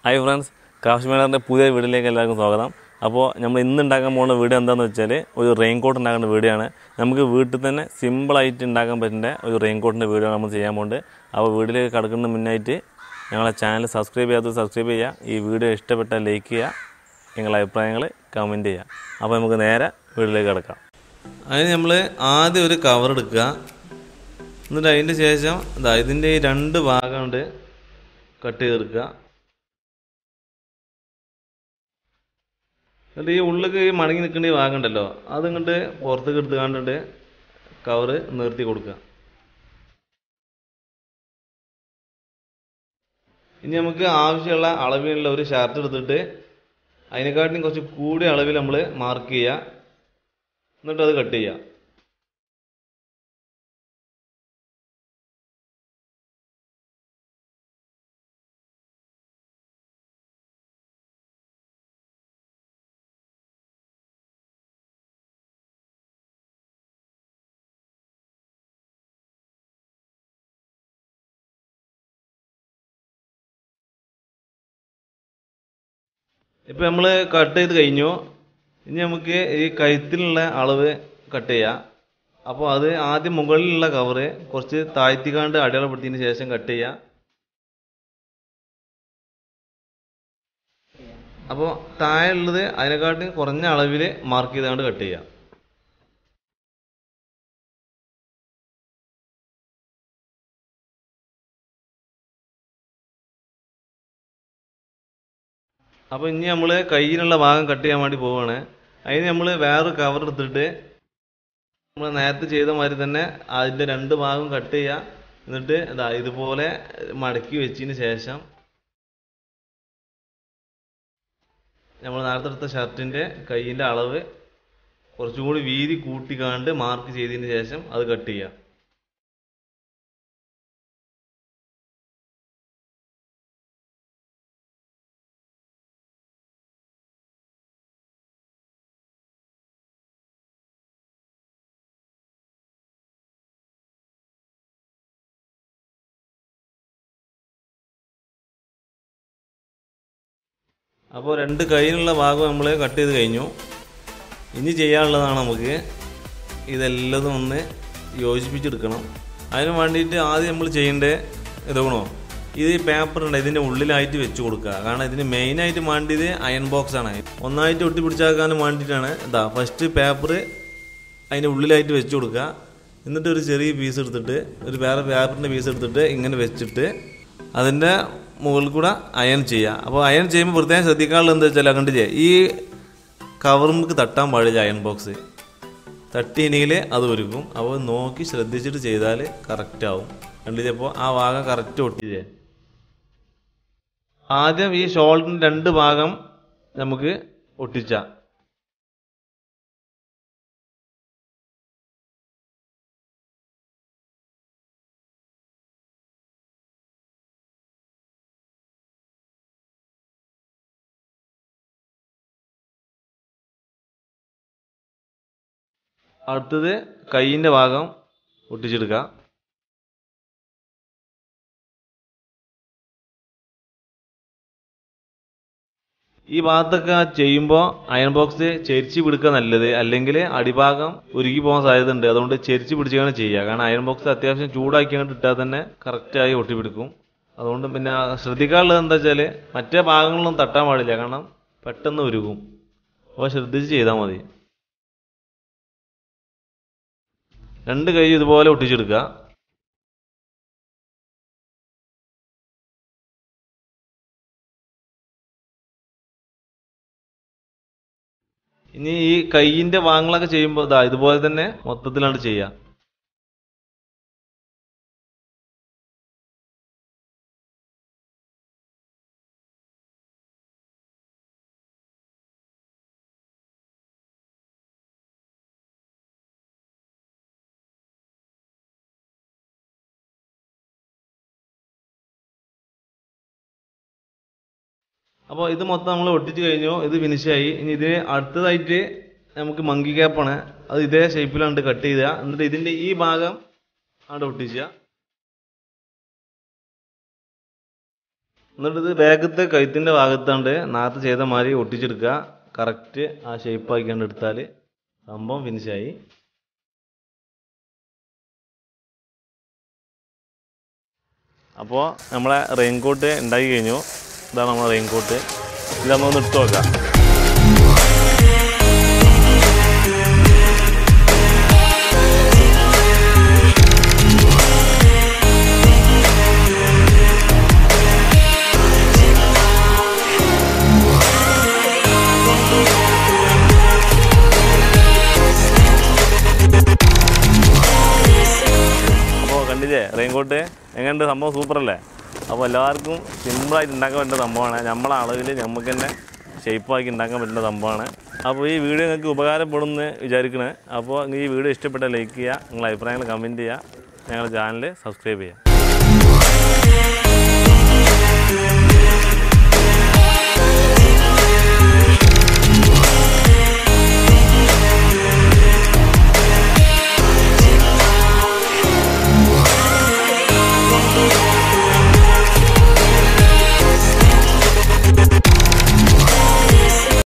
Hi friends, craft മേളറിൻ്റെ പുതിയ വീഡിയോയിലേക്ക് എല്ലാവർക്കും സ്വാഗതം. അപ്പോൾ നമ്മൾ ഇന്ന് ഉണ്ടാക്കാൻ പോകുന്ന വീഡിയോ എന്താണെന്ന് വെച്ചാൽ ഒരു റെയിൻ കോട്ട് ഉണ്ടാക്കേണ്ട വീഡിയോ ആണ്. നമുക്ക് വീട്ടിൽ തന്നെ സിമ്പിളായിട്ട് ഉണ്ടാക്കാൻ പറ്റുന്ന ഒരു റെയിൻ കോട്ടിൻ്റെ വീഡിയോ നമ്മൾ ചെയ്യാൻ പോകുന്നത്. അപ്പോൾ വീഡിയോയിലേക്ക് കടക്കുന്നതിന് മുന്നായിട്ട് ഞങ്ങളെ ചാനൽ സബ്സ്ക്രൈബ് ചെയ്യാത്തത് സബ്സ്ക്രൈബ് ചെയ്യുക. ഈ വീഡിയോ ഇഷ്ടപ്പെട്ടാൽ ലൈക്ക് ചെയ്യുക, നിങ്ങളുടെ അഭിപ്രായങ്ങൾ കമൻറ്റ് ചെയ്യുക. അപ്പോൾ നമുക്ക് നേരെ വീഡിയോയിലേക്ക് കിടക്കാം. അതിന് നമ്മൾ ആദ്യം ഒരു കവർ എടുക്കുക. എന്നിട്ട് അതിൻ്റെ ശേഷം ഇതിൻ്റെ ഈ രണ്ട് ഭാഗം കൊണ്ട് കട്ട് ചെയ്തെടുക്കുക. എന്നിട്ട് ഈ ഉള്ളിലേക്ക് ഈ മടങ്ങി നിൽക്കേണ്ട ഈ ഭാഗം ഉണ്ടല്ലോ, അതിങ്ങോട്ട് പുറത്തേക്ക് എടുത്ത് കണ്ടിട്ട് കവറ് നിർത്തി കൊടുക്കുക. ഇനി നമുക്ക് ആവശ്യമുള്ള അളവിലുള്ള ഒരു ഷർട്ട് എടുത്തിട്ട് അതിനെക്കാട്ടിലും കുറച്ച് കൂടിയ അളവിൽ നമ്മൾ മാർക്ക് ചെയ്യുക. എന്നിട്ട് അത് കട്ട് ചെയ്യുക. ഇപ്പം നമ്മൾ കട്ട് ചെയ്ത് കഴിഞ്ഞു. ഇനി നമുക്ക് ഈ കഴുത്തിലുള്ള അളവ് കട്ട് ചെയ്യാം. അപ്പോൾ അത് ആദ്യം മുകളിലുള്ള കവറ് കുറച്ച് താഴ്ത്തിക്കാണ്ട് അടയാളപ്പെടുത്തിയതിന് ശേഷം കട്ട് ചെയ്യാം. അപ്പോൾ താഴെ ഉള്ളത് അതിനെക്കാട്ടും കുറഞ്ഞ അളവിൽ മാർക്ക് ചെയ്തുകൊണ്ട് കട്ട് ചെയ്യാം. അപ്പോൾ ഇനി നമ്മൾ കയ്യിലുള്ള ഭാഗം കട്ട് ചെയ്യാൻ വേണ്ടി പോവുകയാണ്. അതിന് നമ്മൾ വേറൊരു കവർ എടുത്തിട്ട് നമ്മൾ നേരത്തെ ചെയ്ത മാതിരി തന്നെ അതിൻ്റെ രണ്ട് ഭാഗം കട്ട് ചെയ്യുക. എന്നിട്ട് ഇതുപോലെ മടക്കി വെച്ചതിന് ശേഷം നമ്മൾ നേരത്തെ എടുത്ത ഷർട്ടിൻ്റെ കയ്യിൻ്റെ അളവ് കുറച്ചും കൂടി വീതി കൂട്ടിക്കാണ്ട് മാർക്ക് ചെയ്തതിന് ശേഷം അത് കട്ട് ചെയ്യുക. അപ്പോൾ രണ്ട് കൈയിലുള്ള ഭാഗം നമ്മൾ കട്ട് ചെയ്ത് കഴിഞ്ഞു. ഇനി ചെയ്യാനുള്ളതാണ് നമുക്ക് ഇതെല്ലതും ഒന്ന് യോജിപ്പിച്ചെടുക്കണം. അതിന് വേണ്ടിയിട്ട് ആദ്യം നമ്മൾ ചെയ്യേണ്ടത് ഇതാണോ, ഇത് ഈ പേപ്പർ ഉണ്ട് ഇതിൻ്റെ ഉള്ളിലായിട്ട് വെച്ച് കൊടുക്കുക. കാരണം ഇതിന് മെയിനായിട്ട് വേണ്ടിയത് അയൺ ബോക്സ് ആണ്. ഒന്നായിട്ട് ഒട്ടിപ്പിടിച്ചാക്കാനും വേണ്ടിയിട്ടാണ് ഫസ്റ്റ് പേപ്പർ അതിൻ്റെ ഉള്ളിലായിട്ട് വെച്ച് കൊടുക്കുക. എന്നിട്ട് ഒരു ചെറിയ പീസ് എടുത്തിട്ട് ഒരു വേറെ പേപ്പറിൻ്റെ പീസ് എടുത്തിട്ട് ഇങ്ങനെ വെച്ചിട്ട് അതിൻ്റെ മുകളിൽ കൂടെ അയൺ ചെയ്യുക. അപ്പോൾ അയൺ ചെയ്യുമ്പോൾ പ്രത്യേകം ശ്രദ്ധിക്കാനുള്ളത് എന്താ വെച്ചാൽ കണ്ടില്ലേ, ഈ കവറിലേക്ക് തട്ടാൻ പാടില്ല. അയൺ ബോക്സ് തട്ടിയില്ലെങ്കിൽ അത് ഒരുക്കും. അപ്പോൾ നോക്കി ശ്രദ്ധിച്ചിട്ട് ചെയ്താൽ കറക്റ്റ് ആവും. കണ്ടില്ലേ, അപ്പോൾ ആ ഭാഗം കറക്റ്റ് ഒട്ടില്ലേ. ആദ്യം ഈ ഷോൾഡറിൻ്റെ രണ്ട് ഭാഗം നമുക്ക് ഒട്ടിച്ചാൽ അടുത്തത് കൈയിൻ്റെ ഭാഗം ഒട്ടിച്ചെടുക്കുക. ഈ ഭാഗത്തൊക്കെ ചെയ്യുമ്പോൾ അയൺ ബോക്സ് ചെരിച്ച് പിടിക്കുക നല്ലത്, അല്ലെങ്കിൽ അടിഭാഗം ഉരുകി പോകാൻ സാധ്യത ഉണ്ട്. അതുകൊണ്ട് ചെരിച്ച് പിടിച്ചാണ് ചെയ്യുക. കാരണം അയൺ ബോക്സ് അത്യാവശ്യം ചൂടാക്കി അങ്ങോട്ട് ഇട്ടാൽ തന്നെ കറക്റ്റായി ഒട്ടിപ്പിടിക്കും. അതുകൊണ്ട് പിന്നെ ശ്രദ്ധിക്കാനുള്ളത് എന്താ വെച്ചാൽ മറ്റേ ഭാഗങ്ങളൊന്നും തട്ടാൻ പാടില്ല, കാരണം പെട്ടെന്ന് ഉരുകും. അപ്പോൾ ശ്രദ്ധിച്ച് ചെയ്താൽ മതി. രണ്ട് കൈ ഇതുപോലെ ഒട്ടിച്ചെടുക്കുക. ഇനി ഈ കൈയിൻ്റെ ഭാഗങ്ങളൊക്കെ ചെയ്യുമ്പോൾ ഇതുപോലെ തന്നെ മൊത്തത്തിലാണ് ചെയ്യുക. അപ്പോൾ ഇത് മൊത്തം നമ്മൾ ഒട്ടിച്ച് കഴിഞ്ഞു. ഇത് ഫിനിഷായി. ഇനി ഇതിന് അടുത്തതായിട്ട് നമുക്ക് മങ്കി ക്യാപ്പാണ്. അത് ഇതേ ഷേപ്പിലാണ് കട്ട് ചെയ്യുക. എന്നിട്ട് ഇതിൻ്റെ ഈ ഭാഗം അവിടെ ഒട്ടിക്കുക. എന്നിട്ട് ഇത് ബാഗത്തെ കഴുത്തിൻ്റെ ഭാഗത്താണ്ട് നേരത്തെ ചെയ്ത മാതിരി ഒട്ടിച്ചെടുക്കുക. കറക്റ്റ് ആ ഷേപ്പ് ആക്കിയാണ്ട് എടുത്താൽ സംഭവം ഫിനിഷായി. അപ്പോൾ നമ്മളെ റെയിൻകോട്ട് ഉണ്ടാക്കി കഴിഞ്ഞു. ഇതാണ് നമ്മളെ റെയിൻകോട്ട്. ഇത് നമ്മളൊന്ന് ഇട്ട് നോക്കാം. കണ്ടില്ലേ റെയിൻകോട്ട് എങ്ങനെയുണ്ട്? സംഭവം സൂപ്പറല്ലേ? അപ്പോൾ എല്ലാവർക്കും സിമ്പിളായിട്ട് ഉണ്ടാക്കാൻ പറ്റുന്ന സംഭവമാണ്. നമ്മളെ അളവിൽ നമുക്ക് തന്നെ ഷേപ്പാക്കി ഉണ്ടാക്കാൻ പറ്റുന്ന സംഭവമാണ്. അപ്പോൾ ഈ വീഡിയോ നിങ്ങൾക്ക് ഉപകാരപ്പെടുമെന്ന് വിചാരിക്കണേ. അപ്പോൾ ഈ വീഡിയോ ഇഷ്ടപ്പെട്ടാൽ ലൈക്ക് ചെയ്യുക, നിങ്ങളുടെ അഭിപ്രായങ്ങൾ കമൻറ്റ് ചെയ്യുക, ഞങ്ങളുടെ ചാനൽ സബ്സ്ക്രൈബ് ചെയ്യുക.